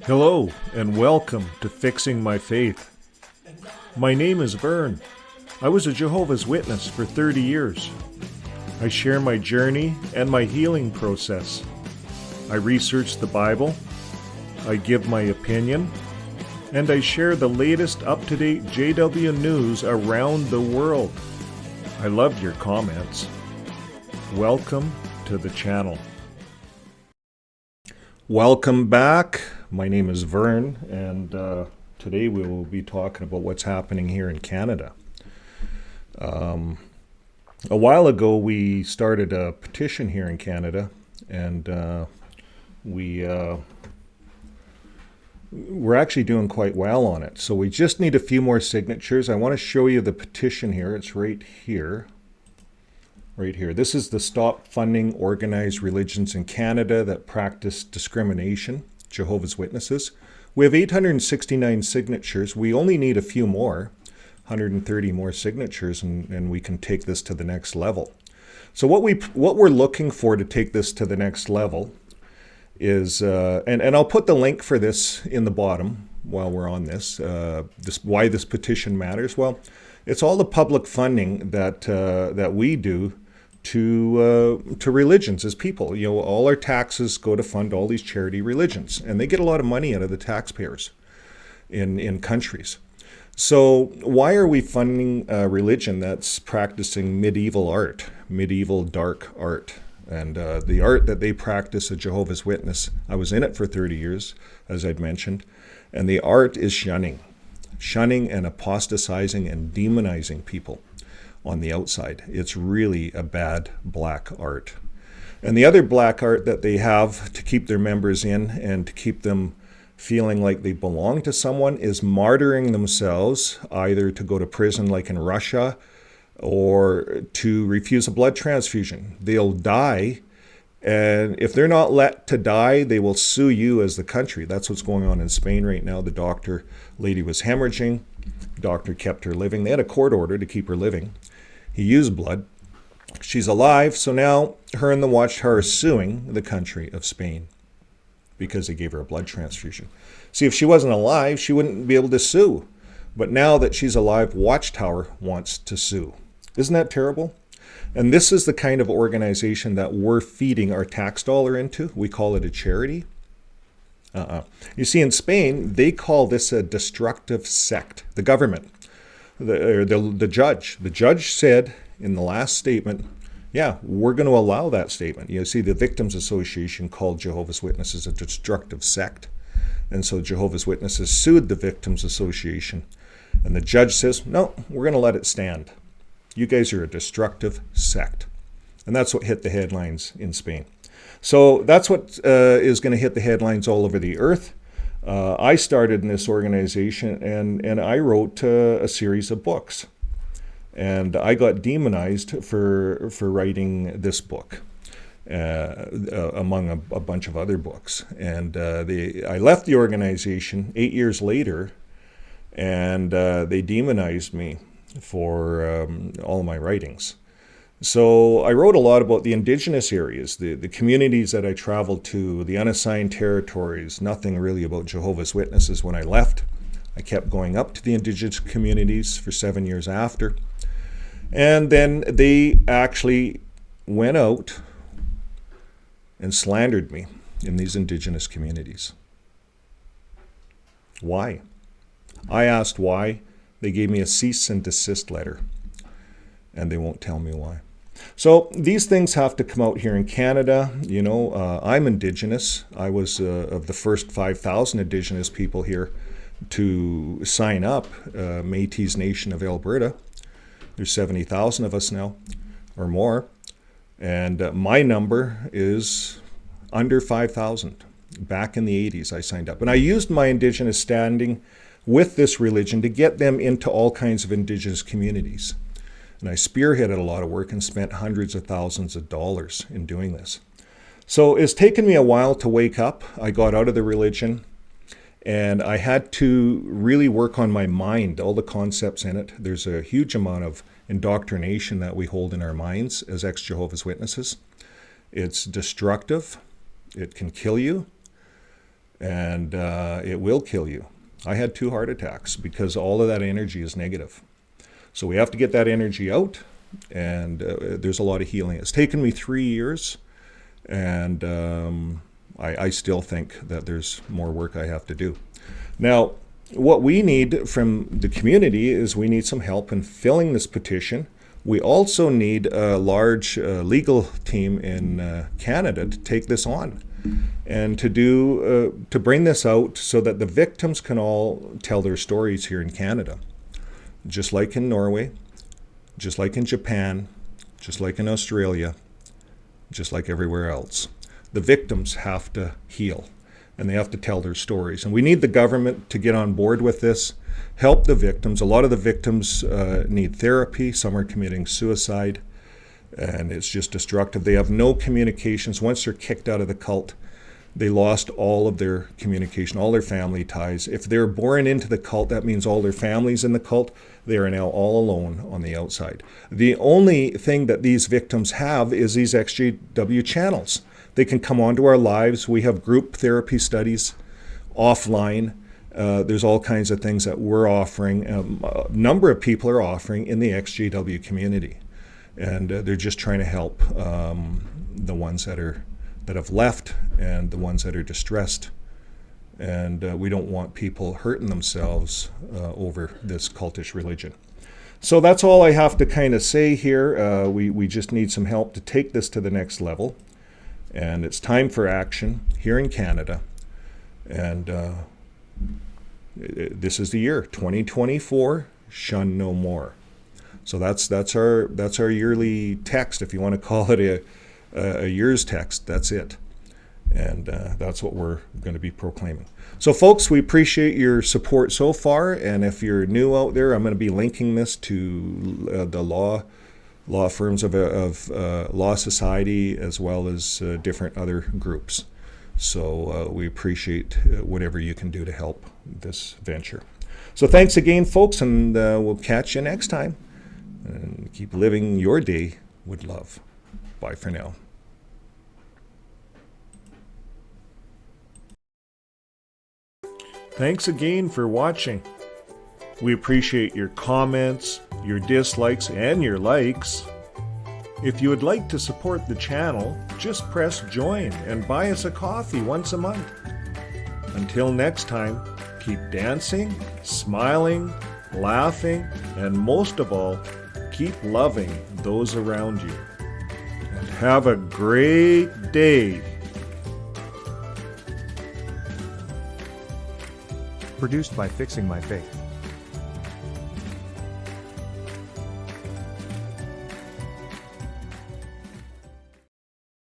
Hello, and welcome to Fixing My Faith. My name is Vern. I was a Jehovah's Witness for 30 years. I share my journey and my healing process. I research the Bible, I give my opinion, and I share the latest up-to-date JW news around the world. I love your comments. Welcome to the channel. Welcome back. My name is Vern, and today we will be talking about what's happening here in Canada. A while ago, we started a petition here in Canada, and we're actually doing quite well on it. So we just need a few more signatures. I want to show you the petition here. It's right here. Right here. This is the Stop Funding Organized Religions in Canada that Practice Discrimination, Jehovah's Witnesses. We have 869 signatures. We only need a few more, 130 more signatures, and we can take this to the next level. So what we're looking for to take this to the next level is, and I'll put the link for this in the bottom while we're on this, why this petition matters. Well, it's all the public funding that we do to religions as people. You know, all our taxes go to fund all these charity religions, and they get a lot of money out of the taxpayers in countries. So why are we funding a religion that's practicing medieval dark art? And the art that they practice, a Jehovah's Witness, I was in it for 30 years, as I'd mentioned, and the art is shunning and apostatizing and demonizing people on the outside. It's really a bad black art. And the other black art that they have to keep their members in and to keep them feeling like they belong to someone is martyring themselves, either to go to prison like in Russia or to refuse a blood transfusion. They'll die, and if they're not let to die, they will sue you as the country. That's what's going on in Spain right now. The lady was hemorrhaging. The doctor kept her living. They had a court order to keep her living. He used blood. She's alive, so now her and the Watchtower are suing the country of Spain because they gave her a blood transfusion. See, if she wasn't alive, she wouldn't be able to sue. But now that she's alive, Watchtower wants to sue. Isn't that terrible? And this is the kind of organization that we're feeding our tax dollar into. We call it a charity. You see, in Spain, they call this a destructive sect. The government, the judge said in the last statement, yeah, we're going to allow that statement. You see, the Victims Association called Jehovah's Witnesses a destructive sect. And so Jehovah's Witnesses sued the Victims Association. And the judge says, no, we're going to let it stand. You guys are a destructive sect. And that's what hit the headlines in Spain. So that's what is going to hit the headlines all over the earth. I started in this organization, and I wrote a series of books. And I got demonized for writing this book, among a bunch of other books. And I left the organization 8 years later, and they demonized me for all of my writings. So I wrote a lot about the indigenous areas, the communities that I traveled to, the unassigned territories, nothing really about Jehovah's Witnesses when I left. I kept going up to the indigenous communities for 7 years after. And then they actually went out and slandered me in these indigenous communities. Why? I asked why. They gave me a cease and desist letter, and they won't tell me why. So these things have to come out here in Canada. You know, I'm Indigenous. I was of the first 5,000 Indigenous people here to sign up, Métis Nation of Alberta. There's 70,000 of us now, or more. And my number is under 5,000. Back in the 80s, I signed up. And I used my Indigenous standing with this religion to get them into all kinds of Indigenous communities. And I spearheaded a lot of work and spent hundreds of thousands of dollars in doing this. So it's taken me a while to wake up. I got out of the religion, and I had to really work on my mind, all the concepts in it. There's a huge amount of indoctrination that we hold in our minds as ex-Jehovah's Witnesses. It's destructive. It can kill you. and it will kill you. I had 2 heart attacks because all of that energy is negative. So we have to get that energy out, and there's a lot of healing. It's taken me 3 years, and I still think that there's more work I have to do. Now, what we need from the community is we need some help in filling this petition. We also need a large legal team in Canada to take this on and to bring this out so that the victims can all tell their stories here in Canada. Just like in Norway, just like in Japan, just like in Australia, just like everywhere else. The victims have to heal, and they have to tell their stories. And we need the government to get on board with this, help the victims. A lot of the victims need therapy. Some are committing suicide, and it's just destructive. They have no communications. Once they're kicked out of the cult, they lost all of their communication, all their family ties. If they're born into the cult, that means all their families in the cult. They are now all alone on the outside. The only thing that these victims have is these XJW channels. They can come onto our lives. We have group therapy studies offline. There's all kinds of things that we're offering. A number of people are offering in the XJW community. And they're just trying to help the ones that have left and the ones that are distressed. And we don't want people hurting themselves over this cultish religion. So that's all I have to kind of say here. We just need some help to take this to the next level. And it's time for action here in Canada. And this is the year 2024. Shun no more. So that's our yearly text, if you want to call it a year's text. That's it. And that's what we're going to be proclaiming. So folks, we appreciate your support so far. And if you're new out there, I'm going to be linking this to the law firms of Law Society, as well as different other groups. So we appreciate whatever you can do to help this venture. So thanks again, folks, and we'll catch you next time. And keep living your day with love. Bye for now. Thanks again for watching. We appreciate your comments, your dislikes, and your likes. If you would like to support the channel, just press join and buy us a coffee once a month. Until next time, keep dancing, smiling, laughing, and most of all, keep loving those around you. And have a great day. Produced by Fixing My Faith.